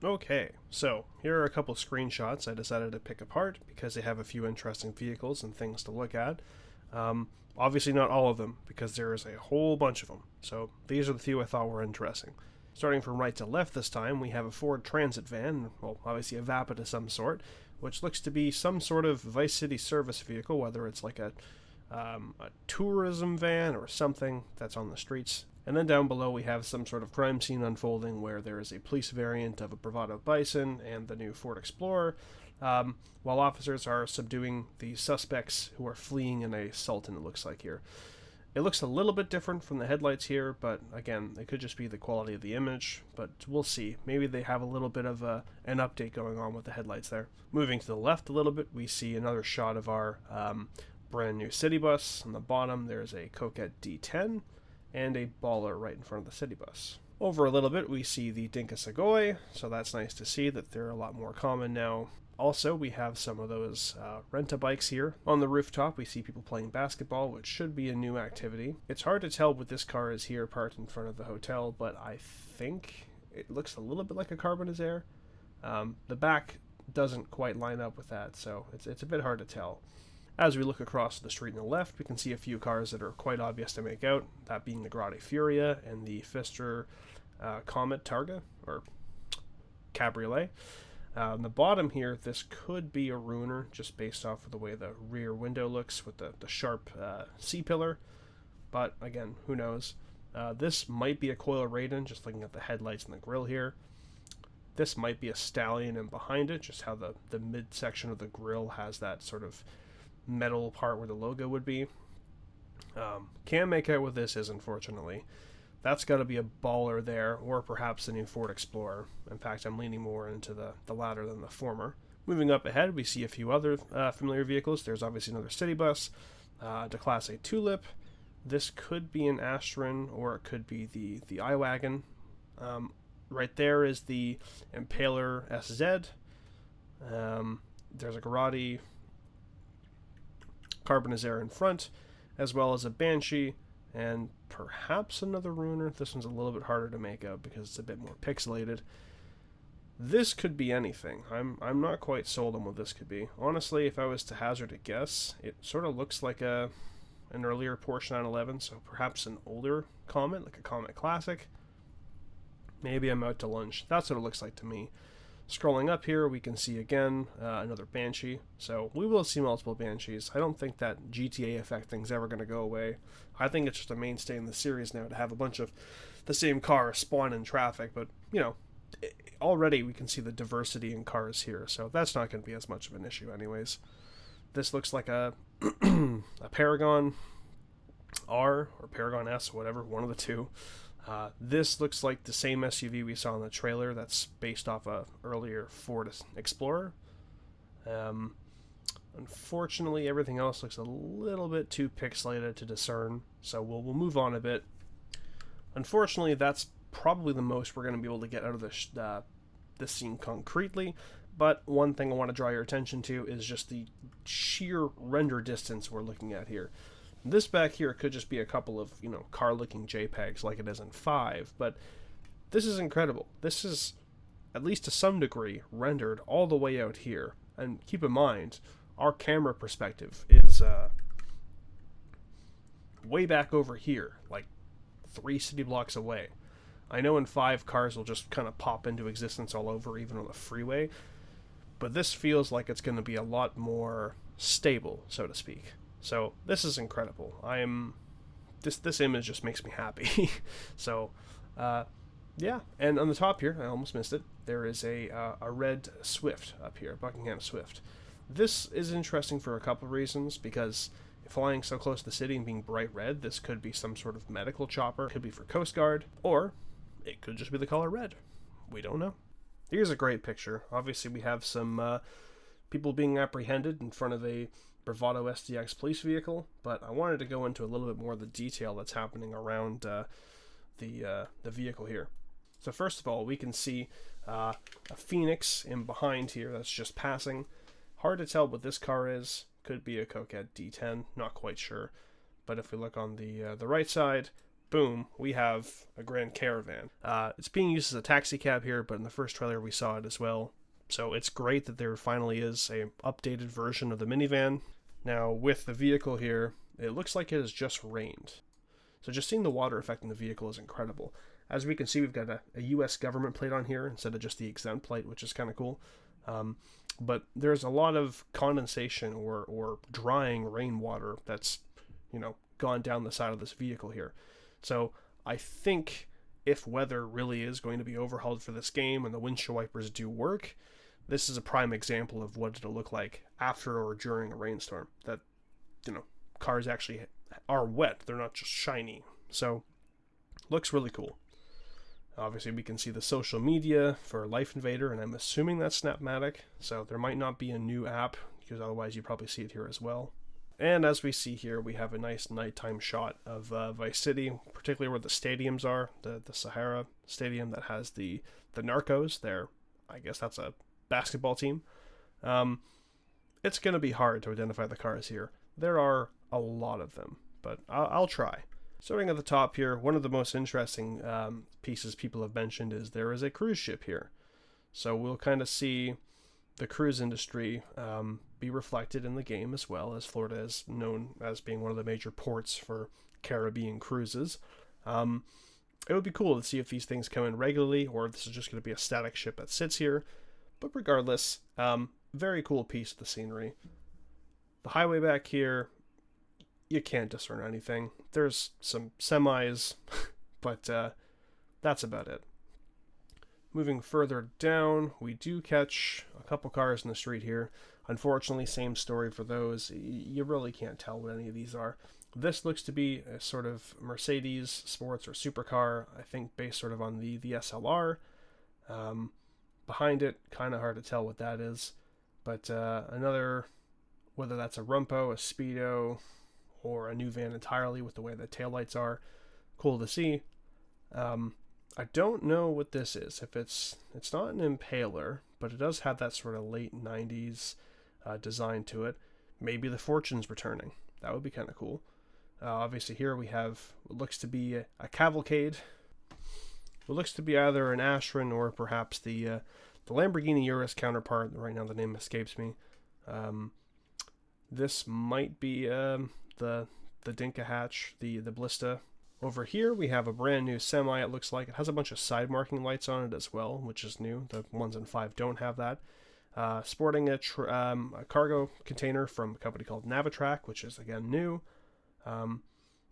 Okay, so here are a couple screenshots I decided to pick apart because they have a few interesting vehicles and things to look at. Obviously, not all of them because there is a whole bunch of them. So these are the few I thought were interesting. Starting from right to left this time, we have a Ford Transit van, well, obviously a Vapid of some sort, which looks to be some sort of Vice City service vehicle, whether it's like a tourism van or something that's on the streets. And then down below we have some sort of crime scene unfolding where there is a police variant of a Bravado Bison and the new Ford Explorer, while officers are subduing the suspects who are fleeing in a Sultan, it looks like here. It looks a little bit different from the headlights here, but again, it could just be the quality of the image, but we'll see. Maybe they have a little bit of an update going on with the headlights there. Moving to the left a little bit, we see another shot of our brand new city bus. On the bottom, there's a Coquette D10 and a Baller right in front of the city bus. Over a little bit, we see the Dinka Segoy, so that's nice to see that they're a lot more common now. Also, we have some of those rent-a-bikes here. On the rooftop, we see people playing basketball, which should be a new activity. It's hard to tell what this car is here parked in front of the hotel, but I think it looks a little bit like a Carbonizer. The back doesn't quite line up with that, so it's a bit hard to tell. As we look across the street on the left, we can see a few cars that are quite obvious to make out, that being the Grotte Furia and the Pfister Comet Targa, or Cabriolet. On the bottom here, this could be a ruiner, just based off of the way the rear window looks with the sharp C-pillar, but again, who knows. This might be a Coil Raiden, just looking at the headlights and the grille here. This might be a Stallion, and behind it, just how the midsection of the grille has that sort of metal part where the logo would be. Can't make out what this is, unfortunately. That's got to be a Baller there, or perhaps the new Ford Explorer. In fact, I'm leaning more into the latter than the former. Moving up ahead, we see a few other familiar vehicles. There's obviously another city bus, the Class A Tulip. This could be an Astron, or it could be the iWagon. Right there is the Impaler SZ. There's a Grotte Carbonizer in front, as well as a Banshee, and perhaps another Ruiner. This one's a little bit harder to make out because it's a bit more pixelated. This could be anything. I'm not quite sold on what this could be. Honestly, if I was to hazard a guess, it sort of looks like an earlier Porsche 911, so perhaps an older Comet, like a Comet Classic. Maybe I'm out to lunch. That's what it looks like to me. Scrolling up here, we can see again another Banshee. So we will see multiple Banshees. I don't think that GTA effect thing's ever going to go away. I think it's just a mainstay in the series now to have a bunch of the same car spawn in traffic. But, you know, already we can see the diversity in cars here. So that's not going to be as much of an issue anyways. This looks like a Paragon R or Paragon S, whatever, one of the two. This looks like the same SUV we saw in the trailer that's based off a earlier Ford Explorer. Unfortunately, everything else looks a little bit too pixelated to discern, so we'll move on a bit. Unfortunately, that's probably the most we're going to be able to get out of this scene concretely, but one thing I want to draw your attention to is just the sheer render distance we're looking at here. This back here could just be a couple of, car-looking JPEGs like it is in 5, but this is incredible. This is, at least to some degree, rendered all the way out here. And keep in mind, our camera perspective is way back over here, like 3 city blocks away. I know in 5, cars will just kind of pop into existence all over, even on the freeway, but this feels like it's going to be a lot more stable, so to speak. So this is incredible. This image just makes me happy. So, yeah. And on the top here, I almost missed it. There is a red Swift up here, Buckingham Swift. This is interesting for a couple of reasons, because flying so close to the city and being bright red, this could be some sort of medical chopper. It could be for Coast Guard, or it could just be the color red. We don't know. Here's a great picture. Obviously, we have some people being apprehended in front of a Bravado SDX police vehicle, but I wanted to go into a little bit more of the detail that's happening around the vehicle here. So first of all, we can see a Phoenix in behind here that's just passing. Hard to tell what this car is. Could be a Coquette D10, not quite sure. But if we look on the right side, boom, we have a Grand Caravan. It's being used as a taxi cab here, but in the first trailer we saw it as well. So it's great that there finally is a updated version of the minivan. Now with the vehicle here, it looks like it has just rained. So just seeing the water affecting the vehicle is incredible. As we can see, we've got a US government plate on here instead of just the exempt plate, which is kind of cool. But there's a lot of condensation or drying rainwater that's, gone down the side of this vehicle here. So I think if weather really is going to be overhauled for this game and the windshield wipers do work, this is a prime example of what it'll look like after or during a rainstorm. That, cars actually are wet. They're not just shiny. So looks really cool. Obviously, we can see the social media for Life Invader, and I'm assuming that's Snapmatic, so there might not be a new app, because otherwise you probably see it here as well. And as we see here, we have a nice nighttime shot of Vice City, particularly where the stadiums are, the Sahara Stadium that has the Narcos there. I guess that's a basketball team. It's going to be hard to identify the cars here. There are a lot of them, but I'll try. Starting at the top here, one of the most interesting pieces people have mentioned is there is a cruise ship here. So we'll kind of see the cruise industry be reflected in the game, as well as Florida is known as being one of the major ports for Caribbean cruises. It would be cool to see if these things come in regularly or if this is just going to be a static ship that sits here. But regardless, very cool piece of the scenery. The highway back here, you can't discern anything. There's some semis, but that's about it. Moving further down, we do catch a couple cars in the street here. Unfortunately, same story for those. You really can't tell what any of these are. This looks to be a sort of Mercedes sports or supercar, I think based sort of on the SLR. Behind it, kind of hard to tell what that is. But another, whether that's a Rumpo, a Speedo, or a new van entirely with the way the taillights are. Cool to see. I don't know what this is. If it's not an Impaler, but it does have that sort of late 90s design to it. Maybe the Fortune's returning. That would be kind of cool. Obviously here we have what looks to be a Cavalcade. What looks to be either an Ashran or perhaps the Lamborghini Urus counterpart. Right now the name escapes me. This might be the Dinka hatch, the Blista. Over here we have a brand new semi. It looks like it has a bunch of side marking lights on it as well, which is new. The ones in 5 don't have that. Sporting a cargo container from a company called Navitrack, which is again new.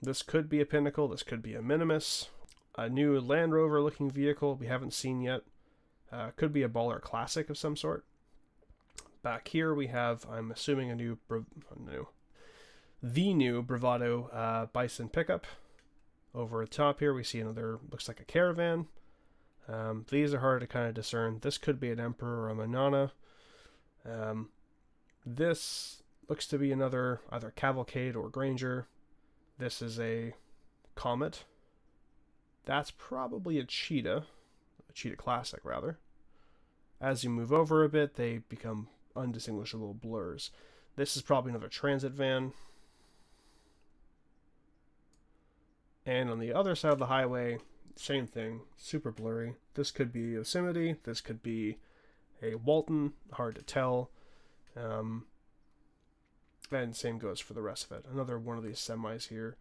This could be a Pinnacle. This could be a Minimus. A new Land Rover looking vehicle we haven't seen yet. Could be a Baller Classic of some sort. Back here we have, I'm assuming, the new Bravado Bison pickup. Over at the top here we see another, looks like a Caravan. These are hard to kind of discern. This could be an Emperor or a Manana. This looks to be another either Cavalcade or Granger. This is a Comet. That's probably a Cheetah Classic rather. As you move over a bit, they become undistinguishable blurs. This is probably another transit van. And on the other side of the highway, same thing, super blurry. This could be Yosemite, this could be a Walton, hard to tell. And same goes for the rest of it. Another one of these semis here.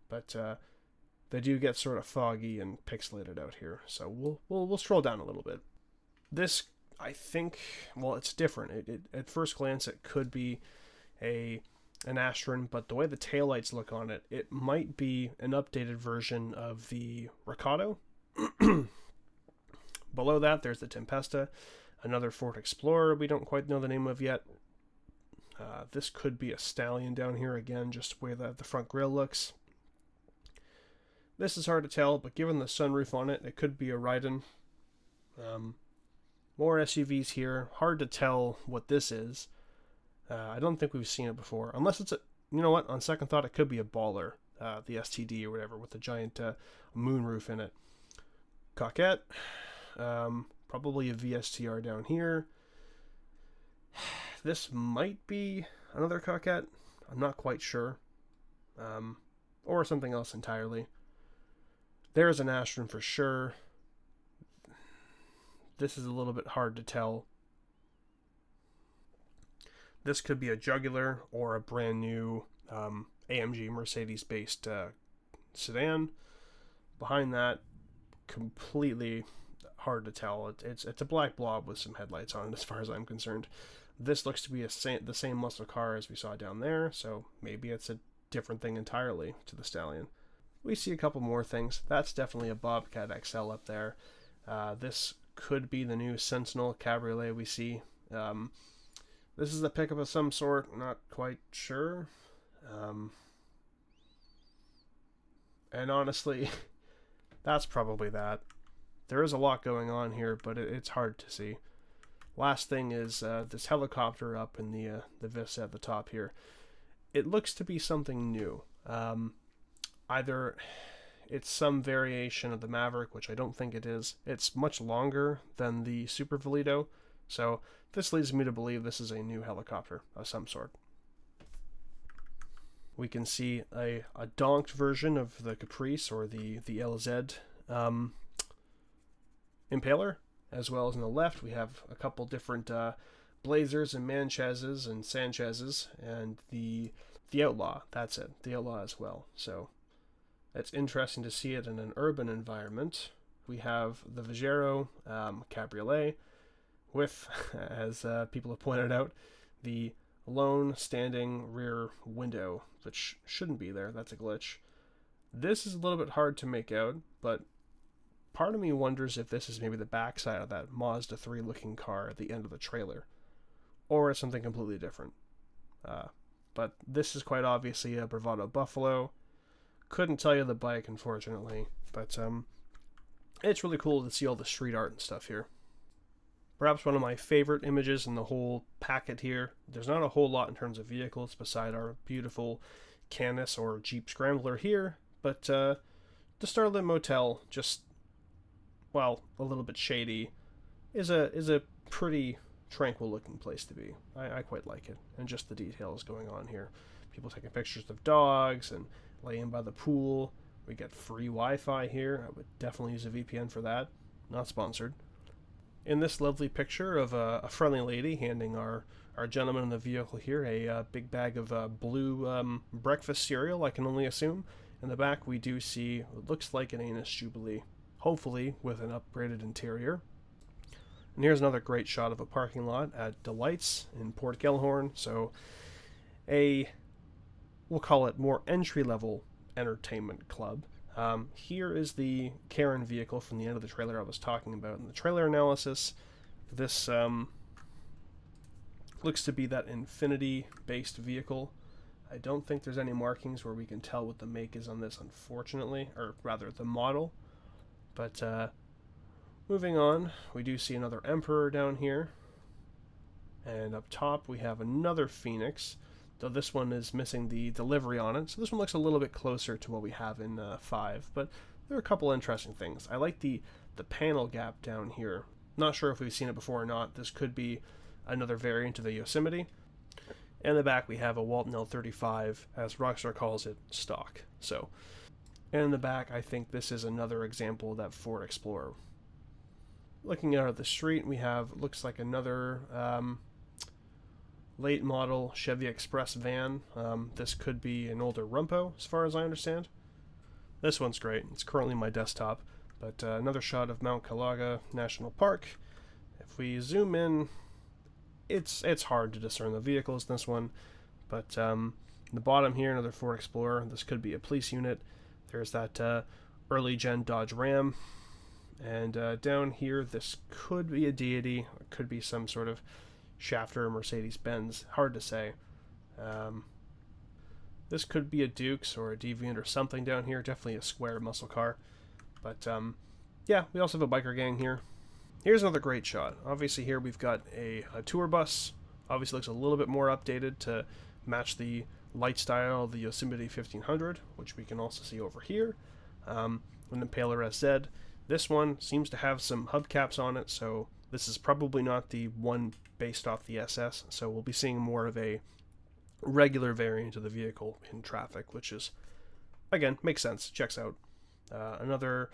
But they do get sort of foggy and pixelated out here. So we'll scroll down a little bit. This, I think, well, it's different. It at first glance, it could be an Astron, but the way the taillights look on it, it might be an updated version of the Recado. Below that, there's the Tempesta, another Ford Explorer we don't quite know the name of yet. This could be a Stallion down here again, just the way the front grille looks. This is hard to tell, but given the sunroof on it, it could be a Raiden. More SUVs here. Hard to tell what this is. I don't think we've seen it before. Unless it's you know what? On second thought, it could be a Baller. The STD or whatever with the giant moonroof in it. Coquette. Probably a VSTR down here. This might be another Coquette. I'm not quite sure. Or something else entirely. There's an Astron for sure. This is a little bit hard to tell. This could be a Jugular or a brand new AMG Mercedes-based sedan. Behind that, completely hard to tell. It's a black blob with some headlights on it, as far as I'm concerned. This looks to be the same muscle car as we saw down there, so maybe it's a different thing entirely to the Stallion. We see a couple more things. That's definitely a Bobcat XL up there. This could be the new Sentinel Cabriolet we see. This is a pickup of some sort, not quite sure. And honestly, that's probably that. There is a lot going on here, but it's hard to see. Last thing is this helicopter up in the Vista at the top here. It looks to be something new. Either it's some variation of the Maverick, which I don't think it is. It's much longer than the Super Valido, so this leads me to believe this is a new helicopter of some sort. We can see a donked version of the Caprice or the LZ Impaler, as well as on the left we have a couple different Blazers and Manchezes and Sanchezes, and the Outlaw. That's it, the Outlaw as well. So it's interesting to see it in an urban environment. We have the Vigero Cabriolet with, as people have pointed out, the lone standing rear window, which shouldn't be there. That's a glitch. This is a little bit hard to make out, but part of me wonders if this is maybe the backside of that Mazda 3 looking car at the end of the trailer, or it's something completely different. But this is quite obviously a Bravado Buffalo. Couldn't tell you the bike, unfortunately, but it's really cool to see all the street art and stuff here. Perhaps one of my favorite images in the whole packet here. There's not a whole lot in terms of vehicles beside our beautiful Canis or Jeep Scrambler here, but the Starlit Motel, just, well, a little bit shady, is a pretty tranquil looking place to be. I quite like it, and just the details going on here. People taking pictures of dogs and laying by the pool. We get free Wi-Fi here. I would definitely use a VPN for that. Not sponsored. In this lovely picture of a friendly lady handing our gentleman in the vehicle here a big bag of blue breakfast cereal, I can only assume. In the back we do see what looks like an Anus Jubilee, hopefully with an upgraded interior. And here's another great shot of a parking lot at Delights in Port Gellhorn. So we'll call it more entry-level entertainment club. Here is the Karen vehicle from the end of the trailer I was talking about. In the trailer analysis, this looks to be that Infinity-based vehicle. I don't think there's any markings where we can tell what the make is on this, unfortunately, or rather the model. But moving on, we do see another Emperor down here. And up top we have another Phoenix, though this one is missing the delivery on it. So this one looks a little bit closer to what we have in 5, but there are a couple interesting things. I like the panel gap down here. Not sure if we've seen it before or not. This could be another variant of the Yosemite. In the back we have a Walton L35, as Rockstar calls it, stock. So, and in the back I think this is another example of that Ford Explorer. Looking out at the street, we have, looks like another late model Chevy Express van. This could be an older Rumpo, as far as I understand. This one's great. It's currently my desktop. But another shot of Mount Calaga National Park. If we zoom in, it's hard to discern the vehicles in this one. But in the bottom here, another Ford Explorer. This could be a police unit. There's that early gen Dodge Ram. And down here, this could be a Deity. It could be some sort of Shafter or Mercedes-Benz. Hard to say. This could be a Dukes or a Deviant or something down here. Definitely a square muscle car. But yeah, we also have a biker gang here. Here's another great shot. Obviously here we've got a tour bus. Obviously looks a little bit more updated to match the light style of the Yosemite 1500, which we can also see over here. An Impaler SZ. This one seems to have some hubcaps on it, so this is probably not the one based off the SS, so we'll be seeing more of a regular variant of the vehicle in traffic, which is, again, makes sense, checks out. Another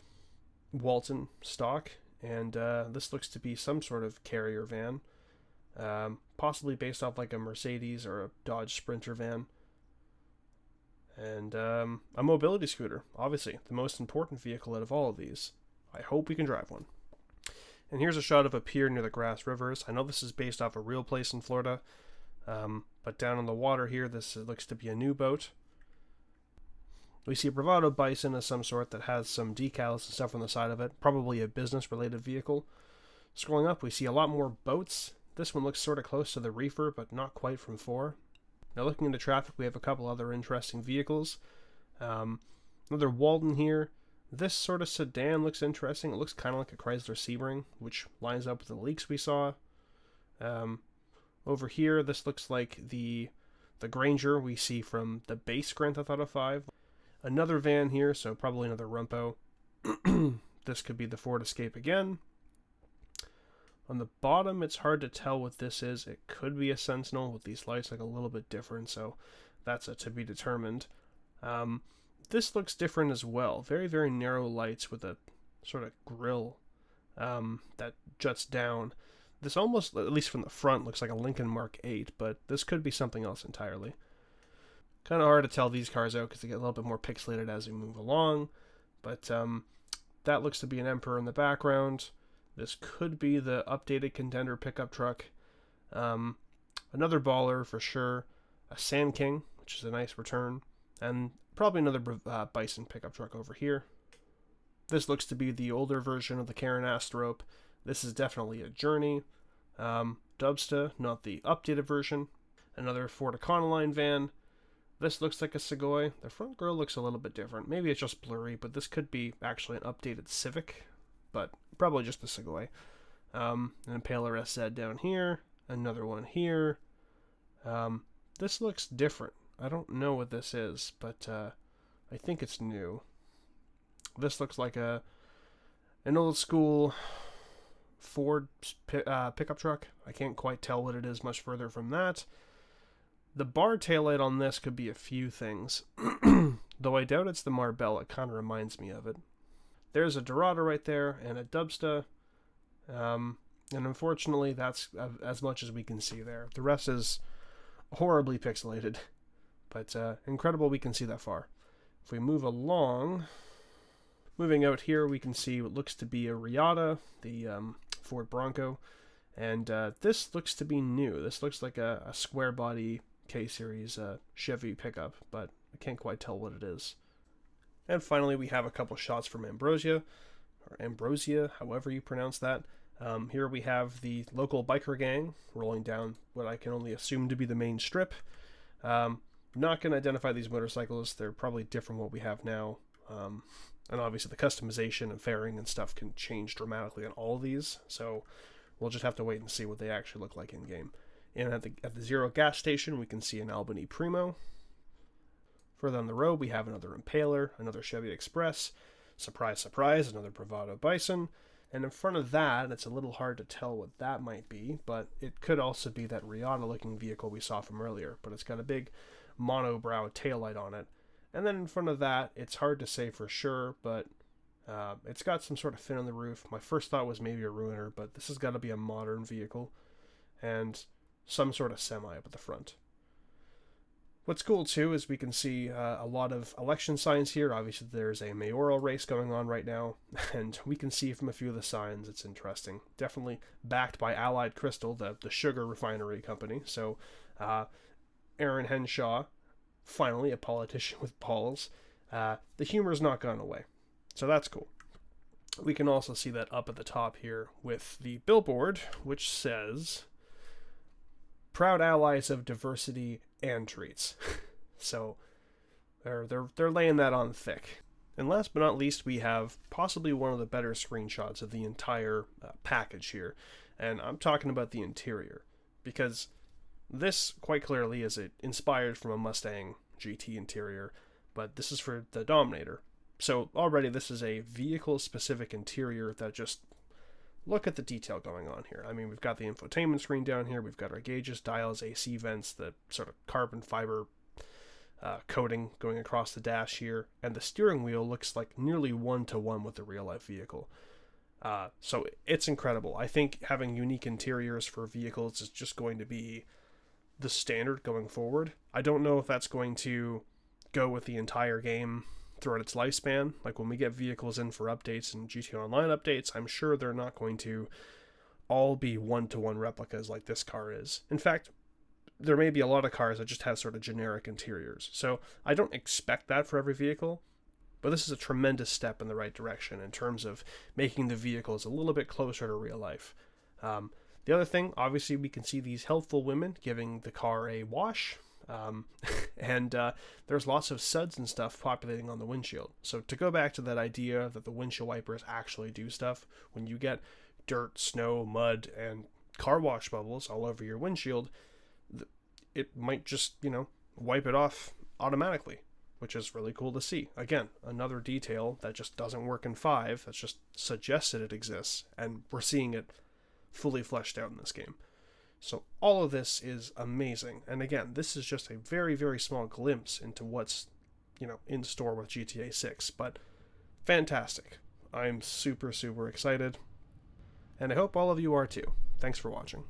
Walton stock, and this looks to be some sort of carrier van, possibly based off like a Mercedes or a Dodge Sprinter van. And a mobility scooter, obviously, the most important vehicle out of all of these. I hope we can drive one. And here's a shot of a pier near the Grass Rivers. I know this is based off a real place in Florida, but down on the water here, this looks to be a new boat. We see a Bravado Bison of some sort that has some decals and stuff on the side of it, probably a business-related vehicle. Scrolling up, we see a lot more boats. This one looks sort of close to the Reefer, but not quite from 4. Now looking into traffic, we have a couple other interesting vehicles. Another Walden here. This sort of sedan looks interesting. It looks kind of like a Chrysler Sebring, which lines up with the leaks we saw. Over here, this looks like the Granger we see from the base Grand Theft Auto 5. Another van here, so probably another Rumpo. This could be the Ford Escape again. On the bottom, it's hard to tell what this is. It could be a Sentinel with these lights like a little bit different, so that's to be determined. This looks different as well. Very, very narrow lights with a sort of grill that juts down. This almost, at least from the front, looks like a Lincoln Mark 8, but this could be something else entirely. Kind of hard to tell these cars out because they get a little bit more pixelated as we move along, but that looks to be an Emperor in the background. This could be the updated Contender pickup truck. Another Baller for sure. A Sand King, which is a nice return. And probably another Bison pickup truck over here. This looks to be the older version of the Karen Astrope. This is definitely a Journey. Dubsta, not the updated version. Another Ford Econoline van. This looks like a Segoy. The front grille looks a little bit different. Maybe it's just blurry, but this could be actually an updated Civic. But probably just the Segoy. An Impaler SZ down here. Another one here. This looks different. I don't know what this is, but I think it's new. This looks like an old school Ford pickup truck. I can't quite tell what it is much further from that. The bar taillight on this could be a few things. Though I doubt it's the Marbella. It kind of reminds me of it. There's a Dorado right there and a Dubsta. And unfortunately, that's as much as we can see there. The rest is horribly pixelated. But incredible we can see that far. If we move along, moving out here, we can see what looks to be a Riata, the Ford Bronco. And this looks to be new. This looks like a square body K-Series Chevy pickup, but I can't quite tell what it is. And finally, we have a couple shots from Ambrosia, however you pronounce that. Here we have the local biker gang rolling down what I can only assume to be the main strip. Not going to identify these motorcycles. They're probably different from what we have now. And obviously the customization and fairing and stuff can change dramatically on all of these. So we'll just have to wait and see what they actually look like in-game. And at the Zero gas station, we can see an Albany Primo. Further on the road, we have another Impaler, another Chevy Express. Surprise, surprise, another Bravado Bison. And in front of that, it's a little hard to tell what that might be, but it could also be that Riata-looking vehicle we saw from earlier. But it's got a big monobrow taillight on it. And then in front of that, it's hard to say for sure, but it's got some sort of fin on the roof. My first thought was maybe a Ruiner, but this has got to be a modern vehicle. And some sort of semi up at the front. What's cool too is we can see a lot of election signs here. Obviously there's a mayoral race going on right now, and we can see from a few of the signs it's interesting. Definitely backed by Allied Crystal, the sugar refinery company. So Aaron Henshaw, finally a politician with balls. The humor's not gone away. So that's cool. We can also see that up at the top here with the billboard, which says, "Proud allies of diversity and treats." So they're laying that on thick. And last but not least, we have possibly one of the better screenshots of the entire package here. And I'm talking about the interior, because this quite clearly is inspired from a Mustang GT interior, but this is for the Dominator. So already this is a vehicle-specific interior that just, look at the detail going on here. I mean, we've got the infotainment screen down here. We've got our gauges, dials, AC vents, the sort of carbon fiber coating going across the dash here, and the steering wheel looks like nearly one-to-one with the real-life vehicle. So it's incredible. I think having unique interiors for vehicles is just going to be the standard going forward. I don't know if that's going to go with the entire game throughout its lifespan. Like when we get vehicles in for updates and GTA Online updates, I'm sure they're not going to all be one-to-one replicas like this car is. In fact, there may be a lot of cars that just have sort of generic interiors. So I don't expect that for every vehicle, but this is a tremendous step in the right direction in terms of making the vehicles a little bit closer to real life. The other thing, obviously, we can see these helpful women giving the car a wash, and there's lots of suds and stuff populating on the windshield. So to go back to that idea that the windshield wipers actually do stuff, when you get dirt, snow, mud, and car wash bubbles all over your windshield, it might just, wipe it off automatically, which is really cool to see. Again, another detail that just doesn't work in 5, that's just suggested it exists, and we're seeing it fully fleshed out in this game. So all of this is amazing, and again, this is just a very, very small glimpse into what's, in store with GTA 6, but fantastic. I'm super, super excited, and I hope all of you are too. Thanks for watching.